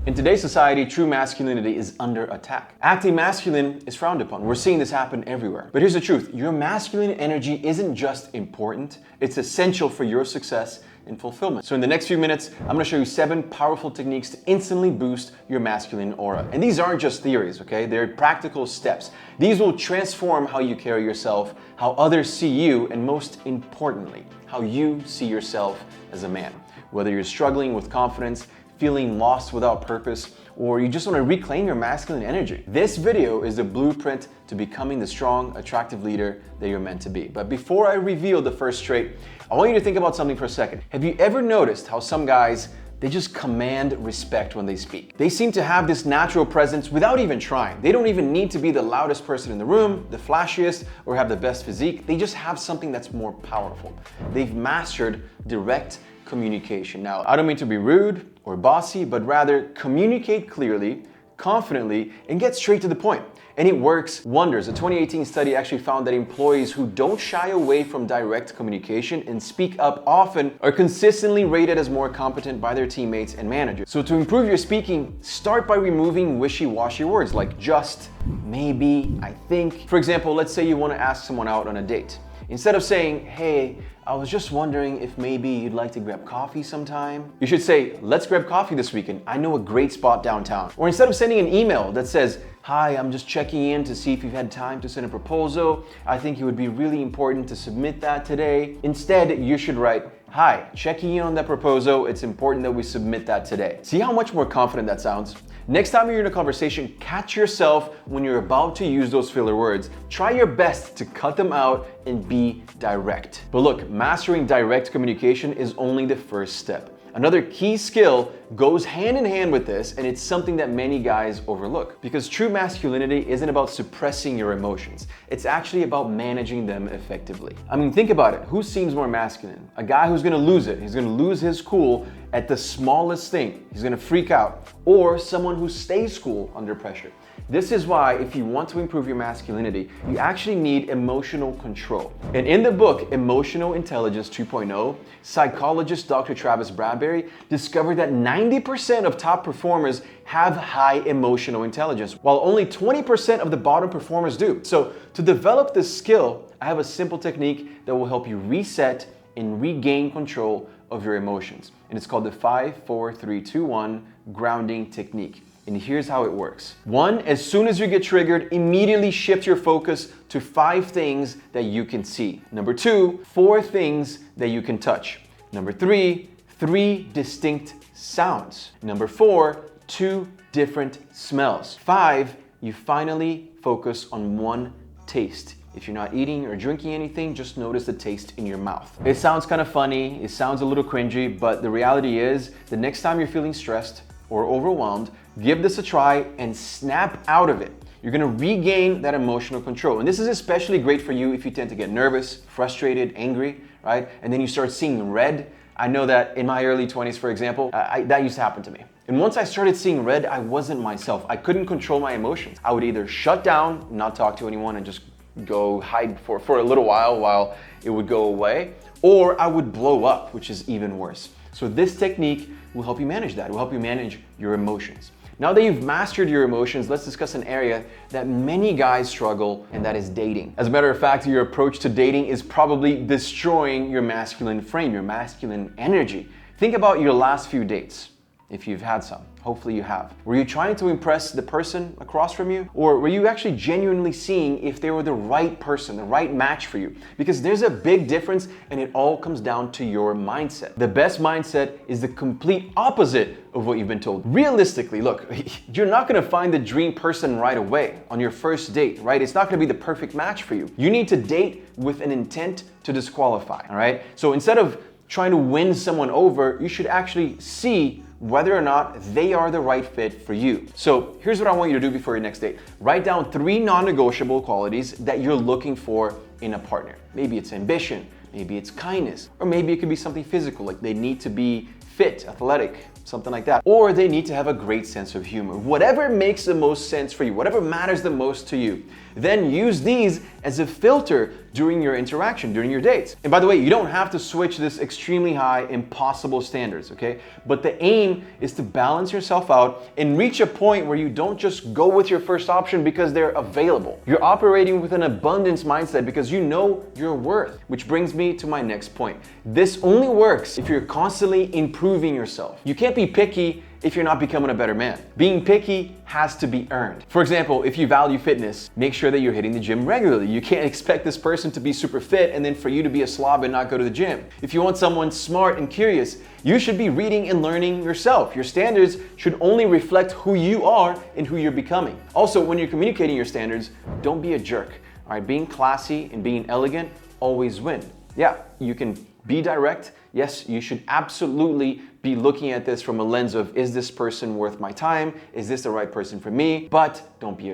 In today's society, true masculinity is under attack. Acting masculine is frowned upon. We're seeing this happen everywhere. But here's the truth. Your masculine energy isn't just important, it's essential for your success and fulfillment. So in the next few minutes, I'm gonna show you 7 powerful techniques to instantly boost your masculine aura. And these aren't just theories, okay? They're practical steps. These will transform how you carry yourself, how others see you, and most importantly, how you see yourself as a man. Whether you're struggling with confidence, feeling lost without purpose, or you just want to reclaim your masculine energy. This video is the blueprint to becoming the strong, attractive leader that you're meant to be. But before I reveal the first trait, I want you to think about something for a second. Have you ever noticed how some guys, they just command respect when they speak? They seem to have this natural presence without even trying. They don't even need to be the loudest person in the room, the flashiest, or have the best physique. They just have something that's more powerful. They've mastered direct communication. Now, I don't mean to be rude or bossy, but rather communicate clearly, confidently, and get straight to the point. And it works wonders. A 2018 study actually found that employees who don't shy away from direct communication and speak up often are consistently rated as more competent by their teammates and managers. So to improve your speaking, start by removing wishy-washy words like just, maybe, I think. For example, let's say you want to ask someone out on a date. Instead of saying, hey, I was just wondering if maybe you'd like to grab coffee sometime, you should say, let's grab coffee this weekend. I know a great spot downtown. Or instead of sending an email that says, hi, I'm just checking in to see if you've had time to send a proposal. I think it would be really important to submit that today. Instead, you should write, hi, checking in on that proposal. It's important that we submit that today. See how much more confident that sounds? Next time you're in a conversation, catch yourself when you're about to use those filler words. Try your best to cut them out and be direct. But look, mastering direct communication is only the first step. Another key skill goes hand in hand with this, and it's something that many guys overlook. Because true masculinity isn't about suppressing your emotions. It's actually about managing them effectively. I mean, think about it. Who seems more masculine? A guy who's gonna lose it. He's gonna lose his cool at the smallest thing. He's gonna freak out. Or someone who stays cool under pressure. This is why if you want to improve your masculinity, you actually need emotional control. And in the book, Emotional Intelligence 2.0, psychologist Dr. Travis Bradberry discovered that 90% of top performers have high emotional intelligence, while only 20% of the bottom performers do. So to develop this skill, I have a simple technique that will help you reset and regain control of your emotions. And it's called the 5-4-3-2-1 grounding technique. And here's how it works. 1, as soon as you get triggered, immediately shift your focus to 5 things that you can see. Number 2, 4 things that you can touch. Number 3, 3 distinct sounds. Number 4, 2 different smells. 5, you finally focus on 1 taste. If you're not eating or drinking anything, just notice the taste in your mouth. It sounds kind of funny, it sounds a little cringy, but the reality is, the next time you're feeling stressed or overwhelmed, give this a try and snap out of it. You're gonna regain that emotional control. And this is especially great for you if you tend to get nervous, frustrated, angry, right? And then you start seeing red. I know that in my early 20s, for example, that used to happen to me. And once I started seeing red, I wasn't myself. I couldn't control my emotions. I would either shut down, not talk to anyone, and just go hide for a little while it would go away, or I would blow up, which is even worse. So this technique will help you manage that. It will help you manage your emotions. Now that you've mastered your emotions, let's discuss an area that many guys struggle, and that is dating. As a matter of fact, your approach to dating is probably destroying your masculine frame, your masculine energy. Think about your last few dates, if you've had some. Hopefully you have. Were you trying to impress the person across from you? Or were you actually genuinely seeing if they were the right person, the right match for you? Because there's a big difference, and it all comes down to your mindset. The best mindset is the complete opposite of what you've been told. Realistically, look, you're not gonna find the dream person right away on your first date, right? It's not gonna be the perfect match for you. You need to date with an intent to disqualify, all right? So instead of trying to win someone over, you should actually see whether or not they are the right fit for you. So here's what I want you to do before your next date. Write down 3 non-negotiable qualities that you're looking for in a partner. Maybe it's ambition, maybe it's kindness, or maybe it could be something physical, like they need to be fit, athletic, something like that. Or they need to have a great sense of humor. Whatever makes the most sense for you, whatever matters the most to you, then use these as a filter during your interaction, during your dates. And by the way, you don't have to switch this extremely high, impossible standards, okay? But the aim is to balance yourself out and reach a point where you don't just go with your first option because they're available. You're operating with an abundance mindset because you know your worth, which brings me to my next point. This only works if you're constantly improving yourself. You can't be picky if you're not becoming a better man. Being picky has to be earned. For example, if you value fitness, make sure that you're hitting the gym regularly. You can't expect this person to be super fit and then for you to be a slob and not go to the gym. If you want someone smart and curious, you should be reading and learning yourself. Your standards should only reflect who you are and who you're becoming. Also, when you're communicating your standards, don't be a jerk. All right, being classy and being elegant always win. Yeah, you can be direct. Yes, you should absolutely be looking at this from a lens of, is this person worth my time? Is this the right person for me? But don't be a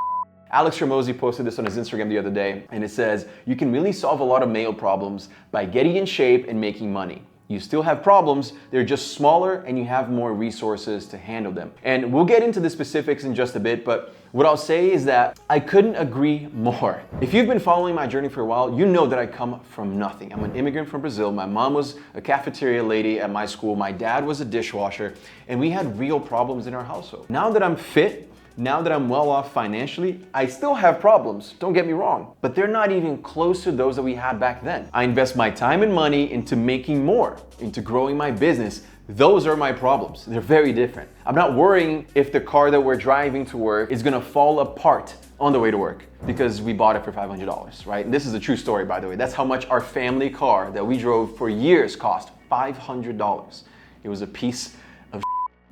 Alex Ramosi posted this on his Instagram the other day, and it says, you can really solve a lot of male problems by getting in shape and making money. You still have problems, they're just smaller and you have more resources to handle them. And we'll get into the specifics in just a bit, but what I'll say is that I couldn't agree more. If you've been following my journey for a while, you know that I come from nothing. I'm an immigrant from Brazil. My mom was a cafeteria lady at my school. My dad was a dishwasher, and we had real problems in our household. Now that I'm fit, now that I'm well off financially, I still have problems, don't get me wrong, but they're not even close to those that we had back then. I invest my time and money into making more, into growing my business. Those are my problems. They're very different. I'm not worrying if the car that we're driving to work is gonna fall apart on the way to work because we bought it for $500, right? And this is a true story, by the way. That's how much our family car that we drove for years cost, $500. It was a piece of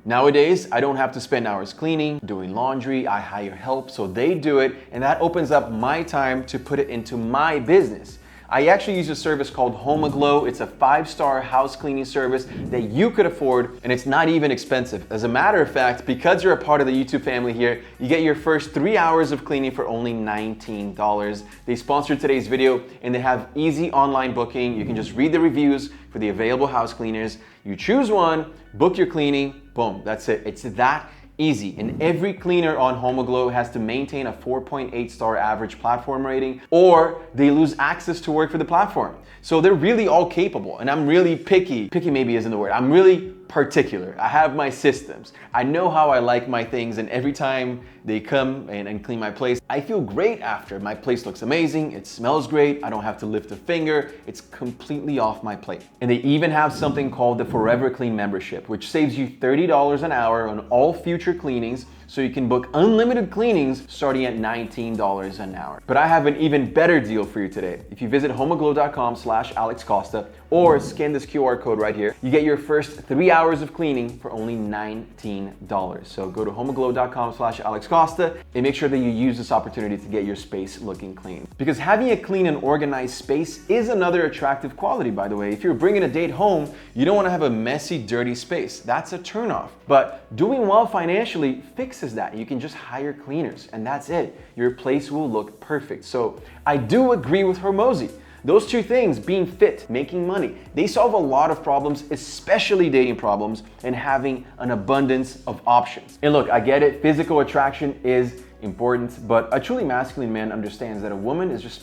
Nowadays, I don't have to spend hours cleaning, doing laundry. I hire help, so they do it, and that opens up my time to put it into my business. I actually use a service called HomeAglow. It's a 5-star house cleaning service that you could afford, and it's not even expensive. As a matter of fact, because you're a part of the YouTube family here, you get your first 3 hours of cleaning for only $19. They sponsored today's video, and they have easy online booking. You can just read the reviews for the available house cleaners. You choose one, book your cleaning, boom, that's it. It's that easy. And every cleaner on HomeAglow has to maintain a 4.8 star average platform rating, or they lose access to work for the platform. So they're really all capable, and I'm really picky. Picky maybe isn't the word. I'm really particular. I have my systems. I know how I like my things, and every time they come and clean my place, I feel great after. My place looks amazing, it smells great, I don't have to lift a finger, it's completely off my plate. And they even have something called the Forever Clean membership, which saves you $30 an hour on all future cleanings, so you can book unlimited cleanings starting at $19 an hour. But I have an even better deal for you today. If you visit homeaglow.com/AlexCosta or scan this QR code right here, you get your first 3 hours of cleaning for only $19. So go to homeaglow.com/AlexCosta and make sure that you use this opportunity to get your space looking clean. Because having a clean and organized space is another attractive quality, by the way. If you're bringing a date home, you don't want to have a messy, dirty space. That's a turnoff. But doing well financially fixes that. You can just hire cleaners and that's it. Your place will look perfect. So I do agree with Hormozy. Those two things, being fit, making money, they solve a lot of problems, especially dating problems, and having an abundance of options. And look, I get it, physical attraction is important, but a truly masculine man understands that a woman is just,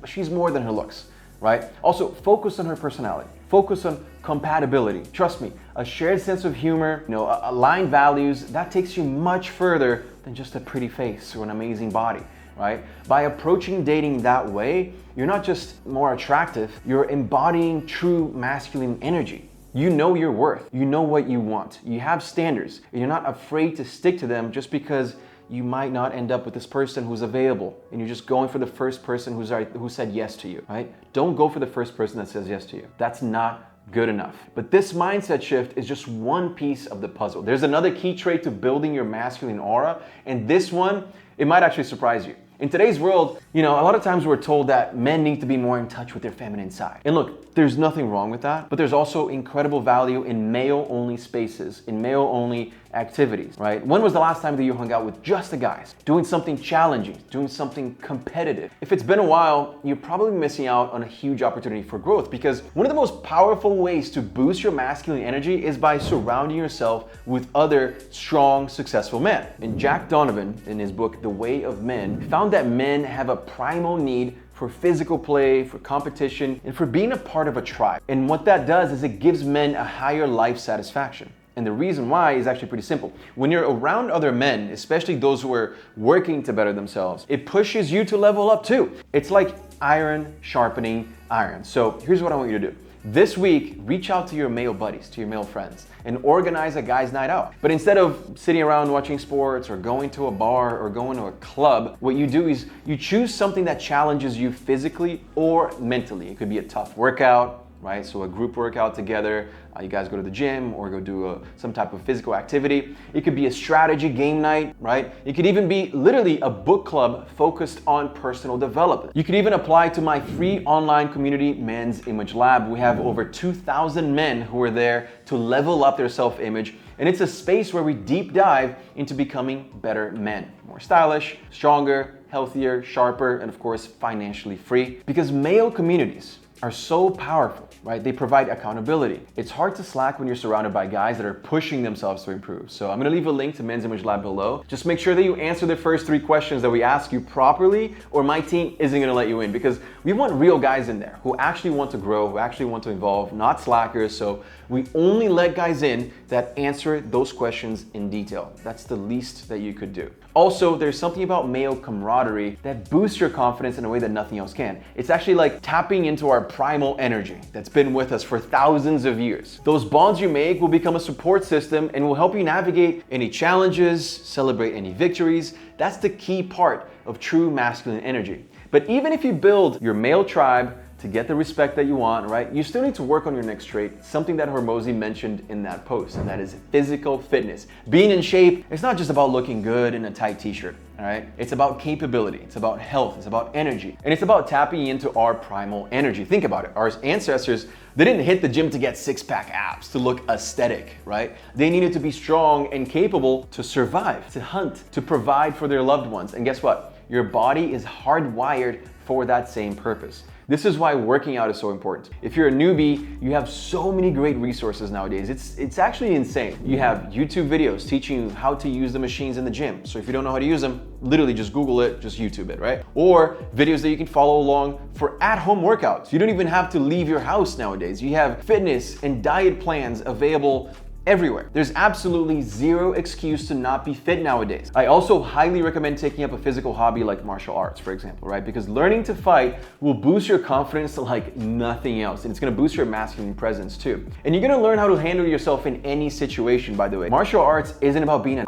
she's more than her looks, right? Also, focus on her personality. Focus on compatibility. Trust me, a shared sense of humor, aligned values, that takes you much further than just a pretty face or an amazing body, right? By approaching dating that way, you're not just more attractive, you're embodying true masculine energy. You know your worth, you know what you want, you have standards, and you're not afraid to stick to them just because you might not end up with this person who's available and you're just going for the first person who said yes to you, right? Don't go for the first person that says yes to you. That's not good enough. But this mindset shift is just one piece of the puzzle. There's another key trait to building your masculine aura, and this one, it might actually surprise you. In today's world, a lot of times we're told that men need to be more in touch with their feminine side. And look, there's nothing wrong with that, but there's also incredible value in male-only spaces, in male-only activities, right? When was the last time that you hung out with just the guys? Doing something challenging, doing something competitive. If it's been a while, you're probably missing out on a huge opportunity for growth, because one of the most powerful ways to boost your masculine energy is by surrounding yourself with other strong, successful men. And Jack Donovan, in his book, The Way of Men, found that men have a primal need for physical play, for competition, and for being a part of a tribe. And what that does is it gives men a higher life satisfaction. And the reason why is actually pretty simple. When you're around other men, especially those who are working to better themselves, it pushes you to level up too. It's like iron sharpening iron. So here's what I want you to do. This week, reach out to your male buddies, to your male friends, and organize a guy's night out. But instead of sitting around watching sports or going to a bar or going to a club, what you do is you choose something that challenges you physically or mentally. It could be a tough workout, right? So a group workout together, you guys go to the gym or go do some type of physical activity. It could be a strategy game night, right? It could even be literally a book club focused on personal development. You could even apply to my free online community, Men's Image Lab. We have over 2,000 men who are there to level up their self-image. And it's a space where we deep dive into becoming better men, more stylish, stronger, healthier, sharper, and of course, financially free. Because male communities are so powerful, right? They provide accountability. It's hard to slack when you're surrounded by guys that are pushing themselves to improve. So I'm gonna leave a link to Men's Image Lab below. Just make sure that you answer the first 3 questions that we ask you properly, or my team isn't gonna let you in, because we want real guys in there who actually want to grow, who actually want to evolve, not slackers. So we only let guys in that answer those questions in detail. That's the least that you could do. Also, there's something about male camaraderie that boosts your confidence in a way that nothing else can. It's actually like tapping into our primal energy that's been with us for thousands of years. Those bonds you make will become a support system and will help you navigate any challenges, celebrate any victories. That's the key part of true masculine energy. But even if you build your male tribe to get the respect that you want, right? You still need to work on your next trait, something that Hormozi mentioned in that post, and that is physical fitness. Being in shape, it's not just about looking good in a tight t-shirt, all right? It's about capability, it's about health, it's about energy, and it's about tapping into our primal energy. Think about it, our ancestors, they didn't hit the gym to get six-pack abs, to look aesthetic, right? They needed to be strong and capable to survive, to hunt, to provide for their loved ones. And guess what? Your body is hardwired for that same purpose. This is why working out is so important. If you're a newbie, you have so many great resources nowadays. It's actually insane. You have YouTube videos teaching you how to use the machines in the gym. So if you don't know how to use them, literally just Google it, just YouTube it, right? Or videos that you can follow along for at-home workouts. You don't even have to leave your house nowadays. You have fitness and diet plans available everywhere. There's absolutely zero excuse to not be fit nowadays. I also highly recommend taking up a physical hobby like martial arts, for example, right? Because learning to fight will boost your confidence like nothing else. And it's gonna boost your masculine presence too. And you're gonna learn how to handle yourself in any situation, by the way. Martial arts isn't about being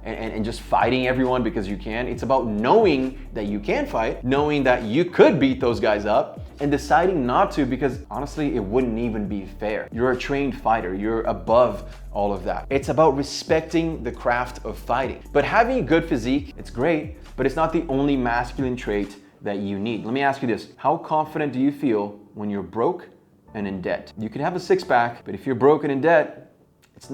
and just fighting everyone because you can. It's about knowing that you can fight, knowing that you could beat those guys up, and deciding not to because honestly, it wouldn't even be fair. You're a trained fighter. You're above all of that. It's about respecting the craft of fighting. But having a good physique, it's great, but it's not the only masculine trait that you need. Let me ask you this. How confident do you feel when you're broke and in debt? You can have a six-pack, but if you're broke and in debt, it's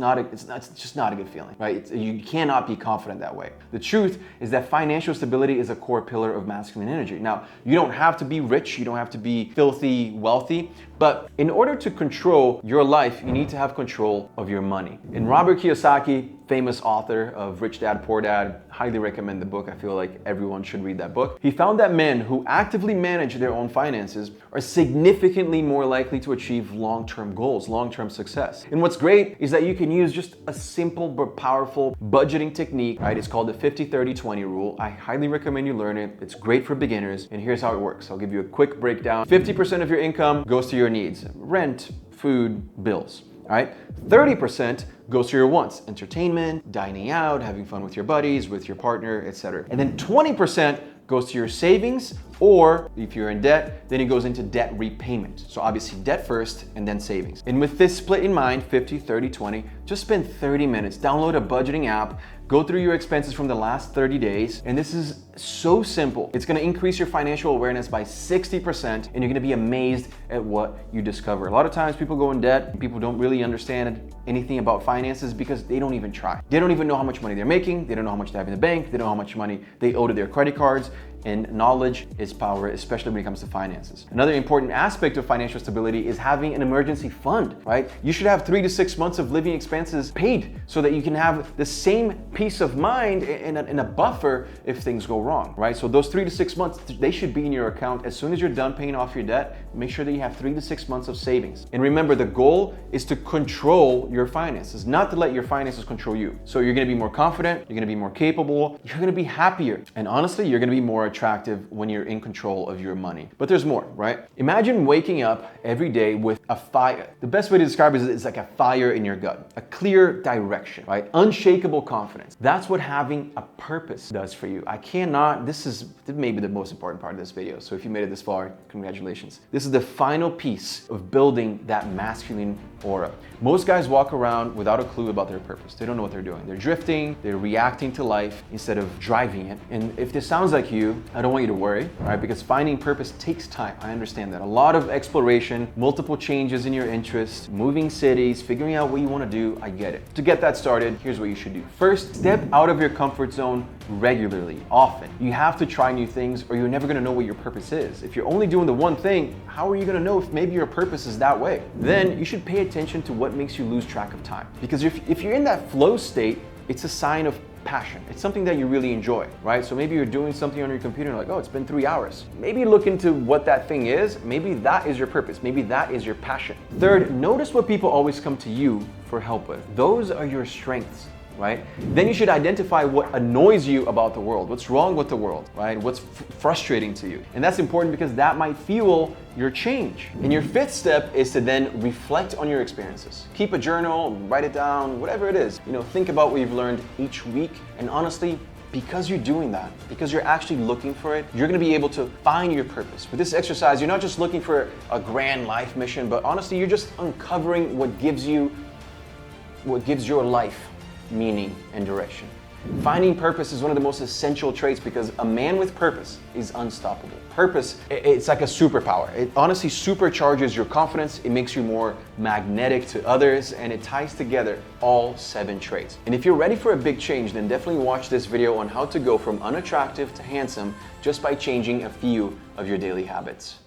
just not a good feeling, right? You cannot be confident that way. The truth is that financial stability is a core pillar of masculine energy. Now, you don't have to be rich, you don't have to be filthy wealthy, but in order to control your life, you need to have control of your money. And Robert Kiyosaki, famous author of Rich Dad, Poor Dad, highly recommend the book. I feel like everyone should read that book. He found that men who actively manage their own finances are significantly more likely to achieve long-term goals, long-term success. And what's great is that you can use just a simple but powerful budgeting technique, right? It's called the 50-30-20 rule. I highly recommend you learn it. It's great for beginners. And here's how it works. I'll give you a quick breakdown. 50% of your income goes to your needs, rent, food, bills. All right, 30% goes to your wants, entertainment, dining out, having fun with your buddies, with your partner, etc. And then 20% goes to your savings, or if you're in debt, then it goes into debt repayment. So obviously debt first and then savings. And with this split in mind, 50, 30, 20, just spend 30 minutes, download a budgeting app, go through your expenses from the last 30 days. And this is so simple. It's gonna increase your financial awareness by 60%, and you're gonna be amazed at what you discover. A lot of times people go in debt and people don't really understand anything about finances because they don't even try. They don't even know how much money they're making. They don't know how much they have in the bank. They don't know how much money they owe to their credit cards. and knowledge is power, especially when it comes to finances. Another important aspect of financial stability is having an emergency fund, right? You should have 3 to 6 months of living expenses paid so that you can have the same peace of mind and a buffer if things go wrong, right? So those 3 to 6 months, they should be in your account. As soon as you're done paying off your debt, make sure that you have 3 to 6 months of savings. And remember, the goal is to control your finances, not to let your finances control you. So you're gonna be more confident, you're gonna be more capable, you're gonna be happier. And honestly, you're gonna be more attractive when you're in control of your money. But there's more, right? Imagine waking up every day with a fire. The best way to describe it is it's like a fire in your gut, a clear direction, right? Unshakable confidence. That's what having a purpose does for you. This is maybe the most important part of this video. So if you made it this far, congratulations. This is the final piece of building that masculine aura. Most guys walk around without a clue about their purpose. They don't know what they're doing. They're drifting, they're reacting to life instead of driving it. And if this sounds like you, I don't want you to worry, right? Because finding purpose takes time. I understand that. A lot of exploration, multiple changes in your interests, moving cities, figuring out what you want to do, I get it. To get that started, here's what you should do. First, step out of your comfort zone regularly, often. You have to try new things or you're never gonna know what your purpose is. If you're only doing the one thing, how are you gonna know if maybe your purpose is that way? Then you should pay attention to what makes you lose track of time. Because if you're in that flow state, it's a sign of passion. It's something that you really enjoy, right? So maybe you're doing something on your computer and like, oh, it's been 3 hours. Maybe look into what that thing is. Maybe that is your purpose. Maybe that is your passion. Third, notice what people always come to you for help with. Those are your strengths, right? Then you should identify what annoys you about the world, what's wrong with the world, right? What's frustrating to you. And that's important because that might fuel your change. And your fifth step is to then reflect on your experiences. Keep a journal, write it down, whatever it is. Think about what you've learned each week. And honestly, because you're doing that, because you're actually looking for it, you're gonna be able to find your purpose. With this exercise, you're not just looking for a grand life mission, but honestly, you're just uncovering what gives your life meaning and direction. Finding purpose is one of the most essential traits because a man with purpose is unstoppable. Purpose, it's like a superpower. It honestly supercharges your confidence, it makes you more magnetic to others, and it ties together all 7 traits. And if you're ready for a big change, then definitely watch this video on how to go from unattractive to handsome just by changing a few of your daily habits.